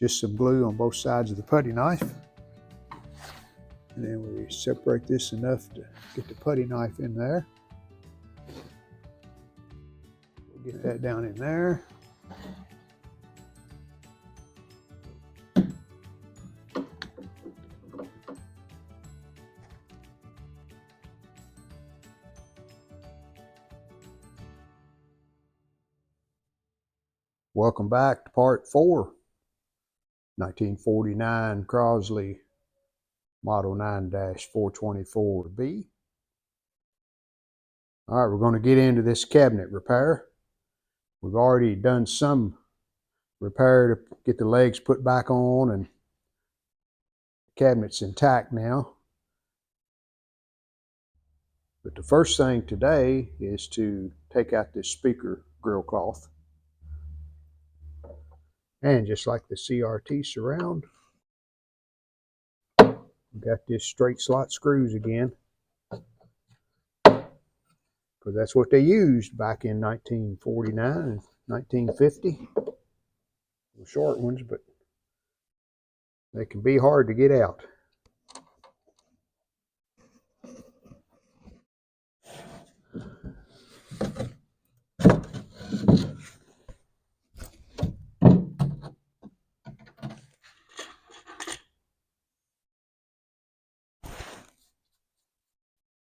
just some glue on both sides of the putty knife. And then we separate this enough to get the putty knife in there. We'll get that down in there. Welcome back to part 4. 1949 Crosley Model 9-424B. All right, we're going to get into this cabinet repair. We've already done some repair to get the legs put back on, and the cabinet's intact now. But the first thing today is to take out this speaker grill cloth. And just like the CRT surround, we got this straight slot screws again, because that's what they used back in 1949 and 1950. The short ones, but they can be hard to get out.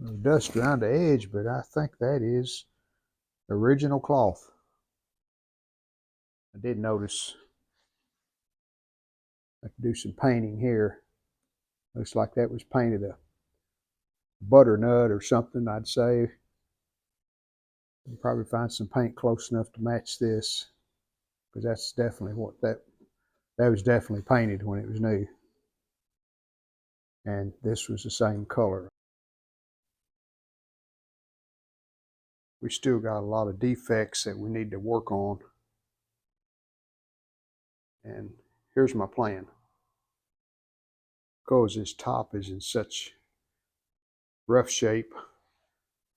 There's dust around the edge, but I think that is original cloth. I did notice I could do some painting here. Looks like that was painted a butternut or something, I'd say. You can probably find some paint close enough to match this, because that's definitely what that was definitely painted when it was new. And this was the same color. We still got a lot of defects that we need to work on. And here's my plan. Because this top is in such rough shape,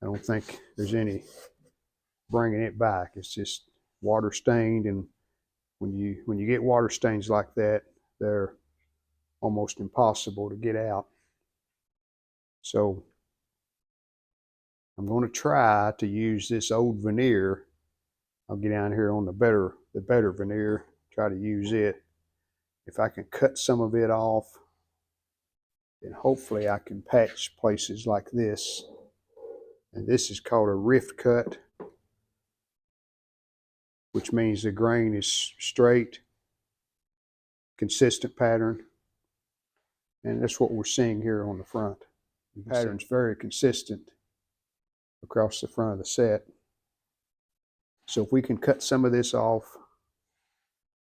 I don't think there's any bringing it back. It's just water stained, and when you get water stains like that, they're almost impossible to get out. So I'm going to try to use this old veneer. I'll get down here on the better veneer, try to use it. If I can cut some of it off, then hopefully I can patch places like this. And this is called a rift cut, which means the grain is straight, consistent pattern. And that's what we're seeing here on the front. The pattern's very consistent across the front of the set. So if we can cut some of this off,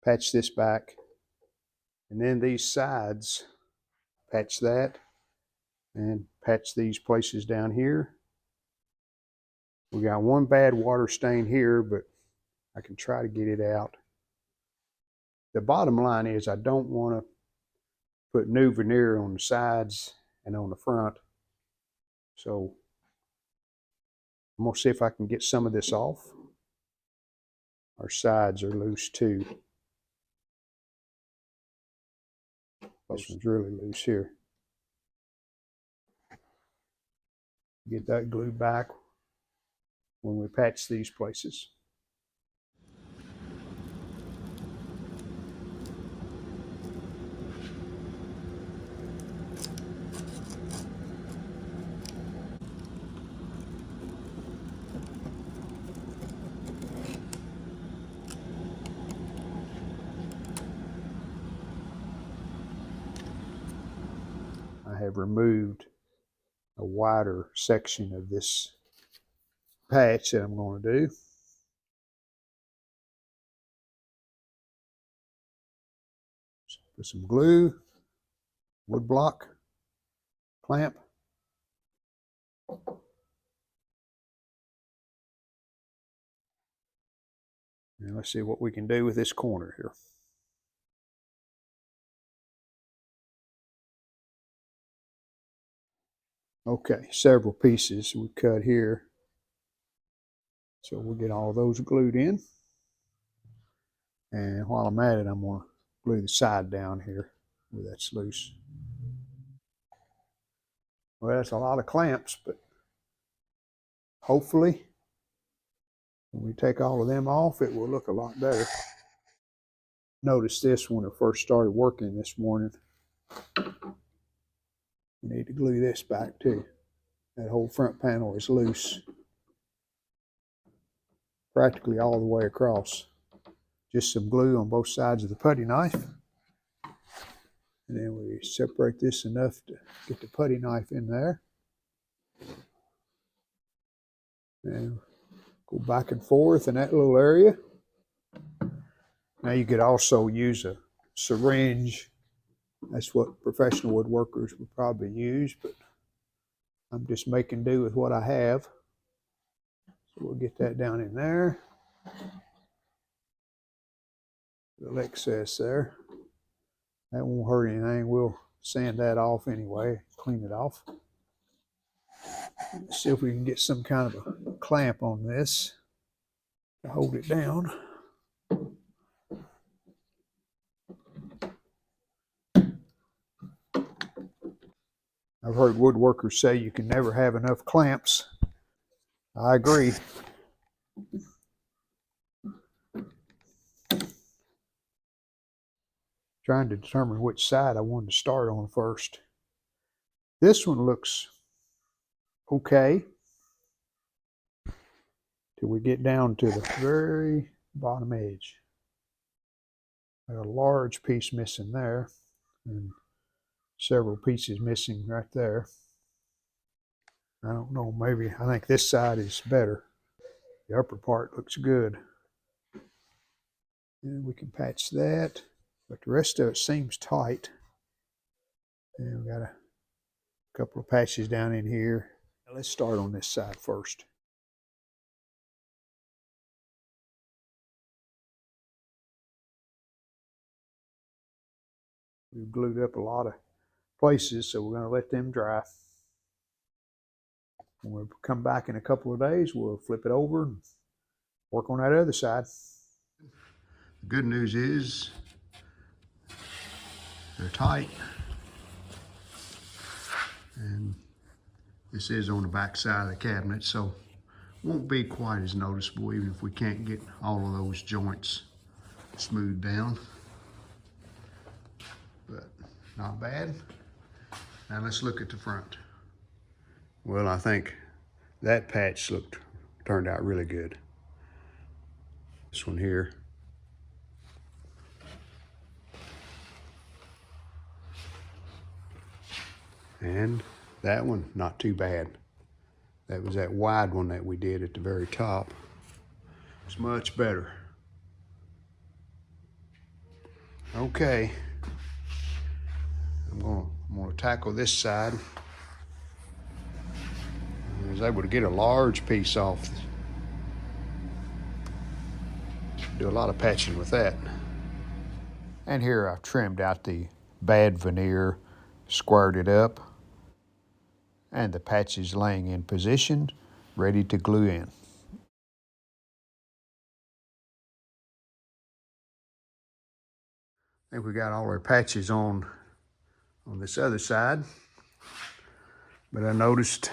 patch this back, and then these sides, patch that, and patch these places down here. We got one bad water stain here, but I can try to get it out. The bottom line is I don't want to put new veneer on the sides and on the front. So I'm going to see if I can get some of this off. Our sides are loose too. This one's really loose here. Get that glued back when we patch these places. I have removed a wider section of this patch that I'm going to do. Put some glue, wood block, clamp. And let's see what we can do with this corner here. Okay, several pieces we cut here. So we'll get all those glued in. And while I'm at it, I'm going to glue the side down here where that's loose. Well, that's a lot of clamps, but hopefully when we take all of them off, it will look a lot better. Notice this when I first started working this morning. We need to glue this back too. That whole front panel is loose, practically all the way across. Just some glue on both sides of the putty knife. And then we separate this enough to get the putty knife in there. And go back and forth in that little area. Now you could also use a syringe. That's what professional woodworkers would probably use, but I'm just making do with what I have. So we'll get that down in there. The excess there. That won't hurt anything. We'll sand that off anyway, clean it off. Let's see if we can get some kind of a clamp on this to hold it down. I've heard woodworkers say you can never have enough clamps. I agree. Trying to determine which side I wanted to start on first. This one looks okay till we get down to the very bottom edge. Got a large piece missing there and several pieces missing right there. I don't know, maybe I think this side is better. The upper part looks good. And we can patch that, but the rest of it seems tight. And we got a couple of patches down in here. Now let's start on this side first. We've glued up a lot of places, so we're going to let them dry. When we come back in a couple of days, we'll flip it over and work on that other side. The good news is they're tight, and this is on the back side of the cabinet, so won't be quite as noticeable even if we can't get all of those joints smoothed down, but not bad. Now let's look at the front. Well, I think that patch turned out really good. This one here. And that one, not too bad. That was that wide one that we did at the very top. It's much better. Okay. I'm gonna tackle this side. I was able to get a large piece off. Do a lot of patching with that. And here I've trimmed out the bad veneer, squared it up, and the patch is laying in position, ready to glue in. I think we got all our patches on this other side, but I noticed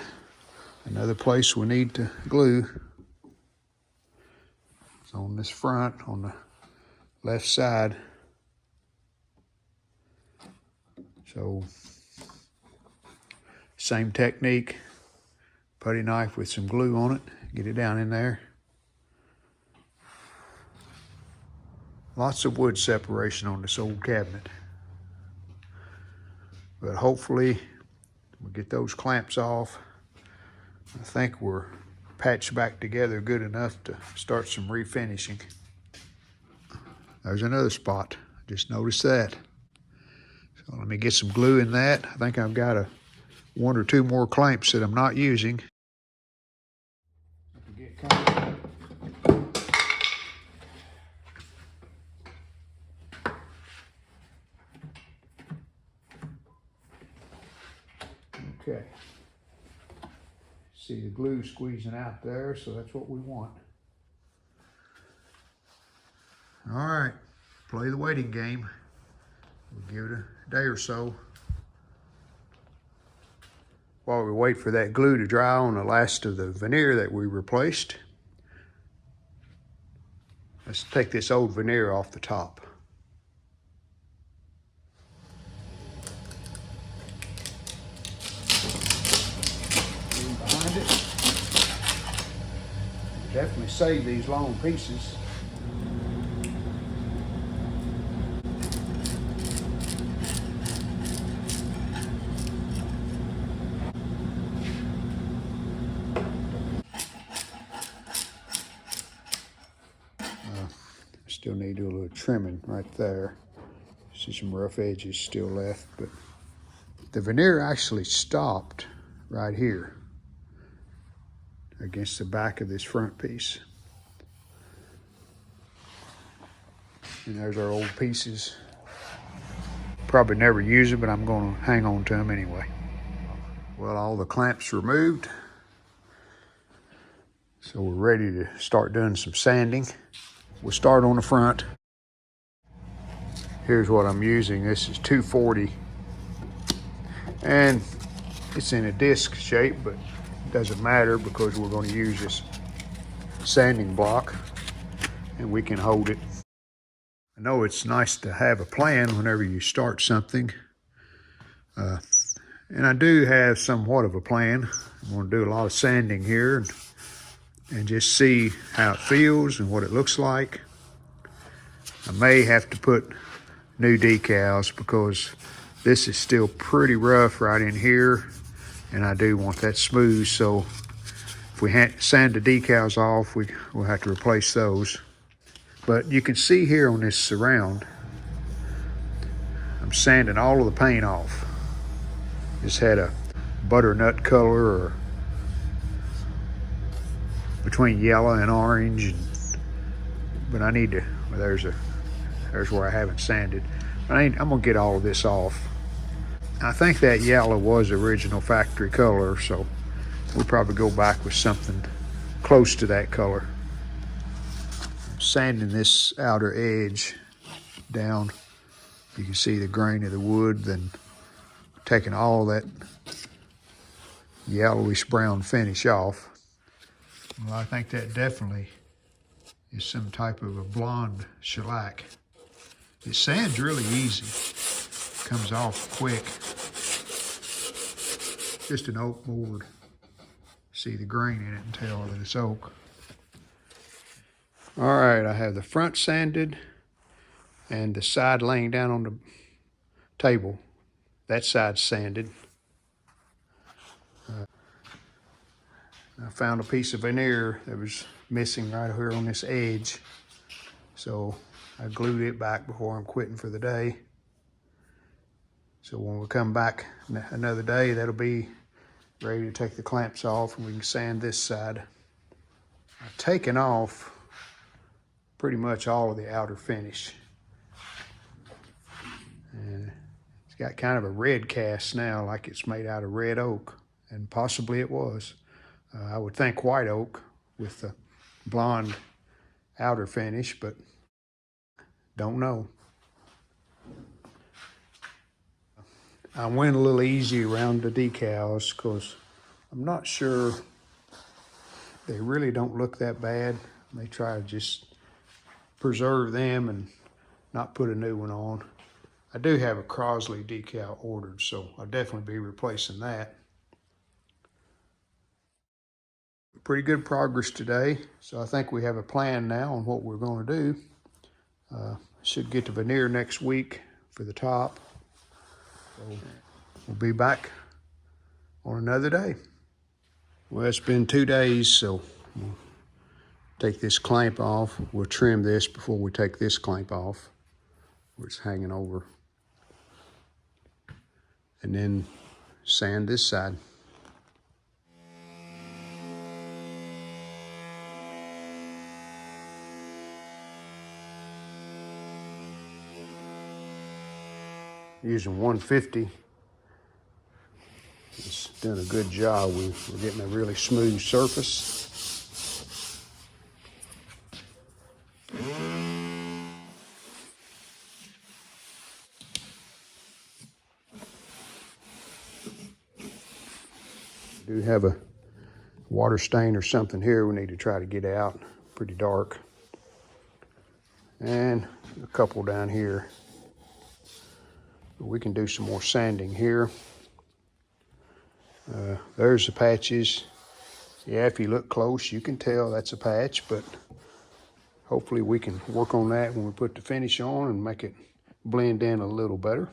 another place we need to glue. It's on this front, on the left side. So, same technique, putty knife with some glue on it, get it down in there. Lots of wood separation on this old cabinet. But hopefully we'll get those clamps off. I think we're patched back together good enough to start some refinishing. There's another spot, just noticed that. So let me get some glue in that. I think I've got one or two more clamps that I'm not using. Okay. See the glue squeezing out there, so that's what we want. All right, play the waiting game. We'll give it a day or so while we wait for that glue to dry on the last of the veneer that we replaced. Let's take this old veneer off the top. And behind it, definitely save these long pieces. Still need to do a little trimming right there. See some rough edges still left, but the veneer actually stopped right here against the back of this front piece. And there's our old pieces. Probably never use it, but I'm going to hang on to them anyway. Well, all the clamps removed, so we're ready to start doing some sanding. We'll start on the front. Here's what I'm using. This is 240, and it's in a disc shape, but it doesn't matter because we're going to use this sanding block and we can hold it. I know it's nice to have a plan whenever you start something, and I do have somewhat of a plan. I'm going to do a lot of sanding here and just see how it feels and what it looks like. I may have to put new decals because this is still pretty rough right in here, and I do want that smooth, so if we sand the decals off, we'll have to replace those. But you can see here on this surround, I'm sanding all of the paint off. This had a butternut color or between yellow and orange, but I need to, well, there's where I haven't sanded. I'm gonna get all of this off. I think that yellow was original factory color, so we'll probably go back with something close to that color. I'm sanding this outer edge down. You can see the grain of the wood, then taking all that yellowish brown finish off. Well, I think that definitely is some type of a blonde shellac. It sands really easy, comes off quick. Just an oak board. See the grain in it and tell that it's oak. All right, I have the front sanded and the side laying down on the table. That side's sanded. I found a piece of veneer that was missing right here on this edge. So I glued it back before I'm quitting for the day. So when we come back another day, that'll be ready to take the clamps off and we can sand this side. I've taken off pretty much all of the outer finish. And it's got kind of a red cast now, like it's made out of red oak, and possibly it was. I would think white oak with the blonde outer finish, but don't know. I went a little easy around the decals because I'm not sure, they really don't look that bad. They try to just preserve them and not put a new one on. I do have a Crosley decal ordered, so I'll definitely be replacing that. Pretty good progress today, so I think we have a plan now on what we're going to do. Should get the veneer next week for the top. So we'll be back on another day. Well, it's been 2 days, so we'll take this clamp off. We'll trim this before we take this clamp off, where it's hanging over. And then sand this side. Using 150. It's done a good job. We're getting a really smooth surface. We do have a water stain or something here we need to try to get out. Pretty dark. And a couple down here. We can do some more sanding here. There's the patches. Yeah, if you look close, you can tell that's a patch, but hopefully we can work on that when we put the finish on and make it blend in a little better.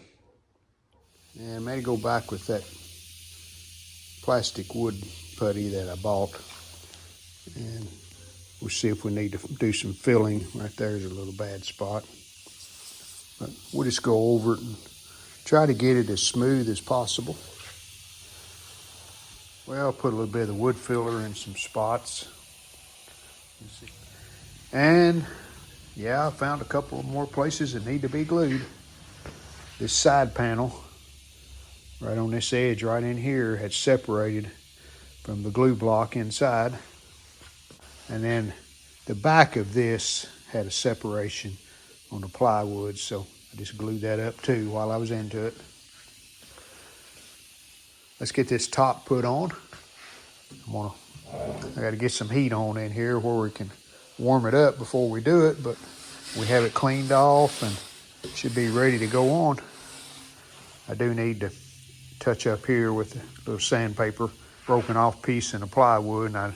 And maybe go back with that plastic wood putty that I bought. And we'll see if we need to do some filling. Right there's a little bad spot. But we'll just go over it and try to get it as smooth as possible. Well, put a little bit of the wood filler in some spots. And yeah, I found a couple of more places that need to be glued. This side panel, right on this edge, right in here, had separated from the glue block inside. And then the back of this had a separation on the plywood, so I just glued that up too while I was into it. Let's get this top put on. I gotta get some heat on in here where we can warm it up before we do it, but we have it cleaned off and should be ready to go on. I do need to touch up here with a little sandpaper, broken off piece in the plywood, and I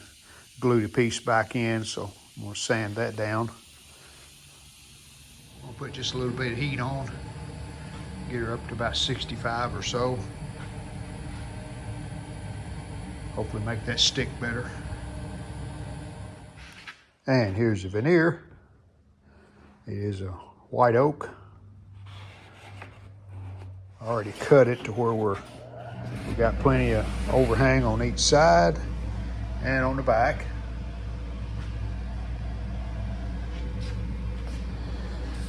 glued a piece back in, so I'm gonna sand that down. I'll put just a little bit of heat on, get her up to about 65 or so. Hopefully make that stick better. And here's the veneer. It is a white oak. I already cut it to where we got plenty of overhang on each side and on the back.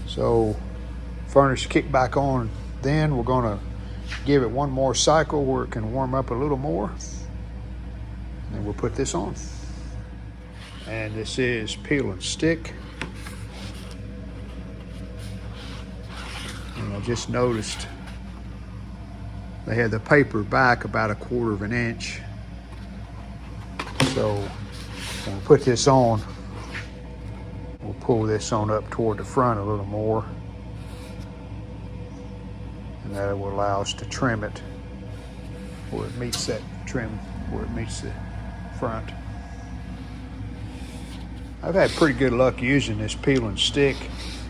So furnace kick back on, then we're gonna give it one more cycle where it can warm up a little more. And we'll put this on. And this is peel and stick. And I just noticed they had the paper back about 1/4 of an inch. So when we put this on, we'll pull this on up toward the front a little more. And that will allow us to trim it where it meets that trim, where it meets the front. I've had pretty good luck using this peel and stick.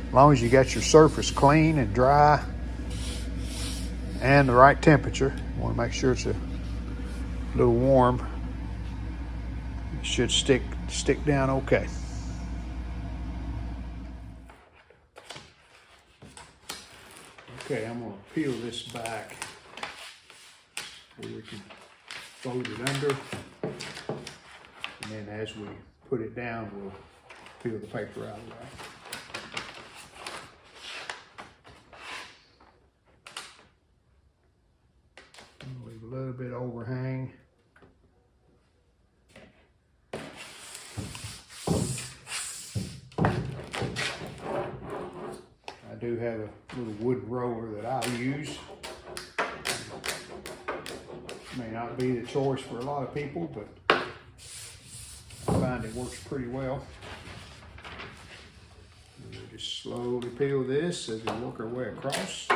As long as you got your surface clean and dry and the right temperature. You want to make sure it's a little warm. It should stick down okay. Okay, I'm going to peel this back where we can fold it under. And then as we put it down, we'll peel the paper out of the way. Leave a little bit of overhang. I do have a little wood roller that I'll use. May not be the choice for a lot of people, but I find it works pretty well. And we'll just slowly peel this as we work our way across.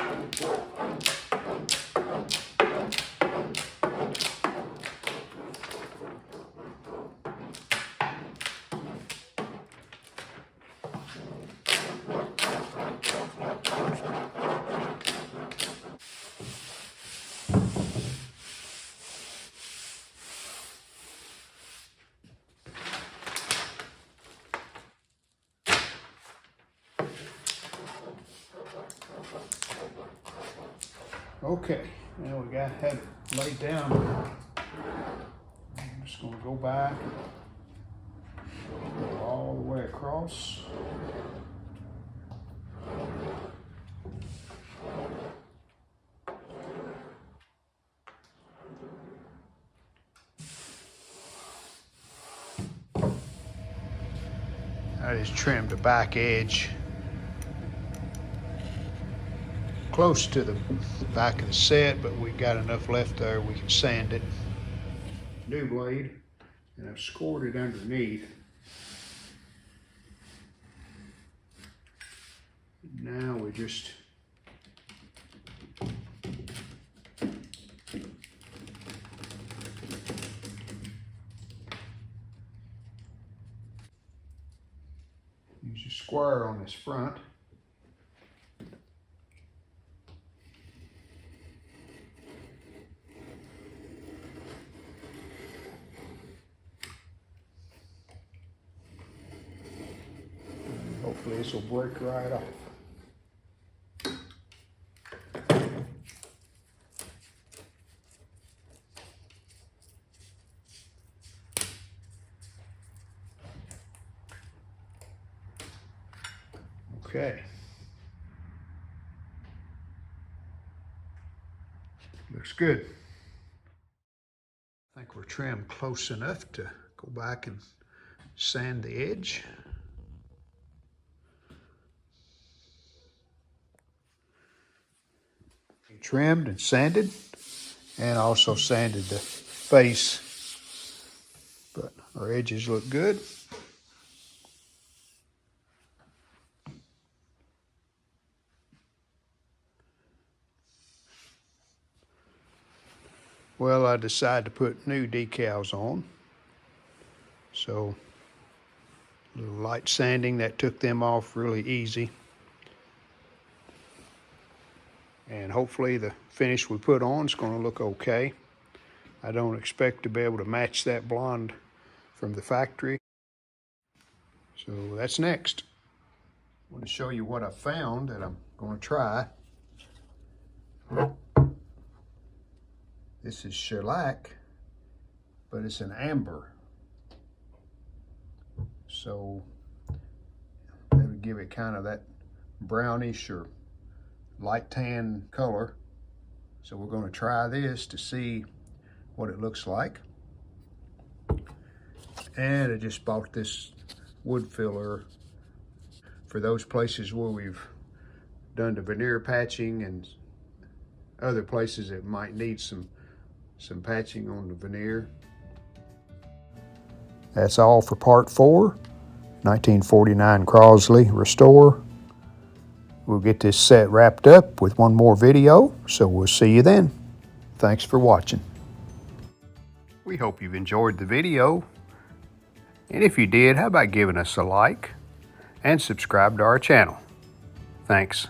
Okay, now we have it laid down. I'm just going to go back, go all the way across. I just trimmed the back edge close to the back of the set, but we got enough left there we can sand it. new blade, and I've scored it underneath. Now we just use a square on this front. Hopefully this will break right off. Okay. Looks good. I think we're trimmed close enough to go back and sand the edge. Trimmed and sanded, and also sanded the face, but our edges look good. Well, I decided to put new decals on, so a little light sanding that took them off really easy. And hopefully the finish we put on is going to look okay. I don't expect to be able to match that blonde from the factory. So that's next. I want to show you what I found that I'm going to try. This is shellac, but it's an amber. So that would give it kind of that brownish or light tan color. So we're going to try this to see what it looks like. And I just bought this wood filler for those places where we've done the veneer patching and other places that might need some patching on the veneer. That's all for part 4, 1949 Crosley Restore. We'll get this set wrapped up with one more video, so we'll see you then. Thanks for watching. We hope you've enjoyed the video. And if you did, how about giving us a like and subscribe to our channel? Thanks.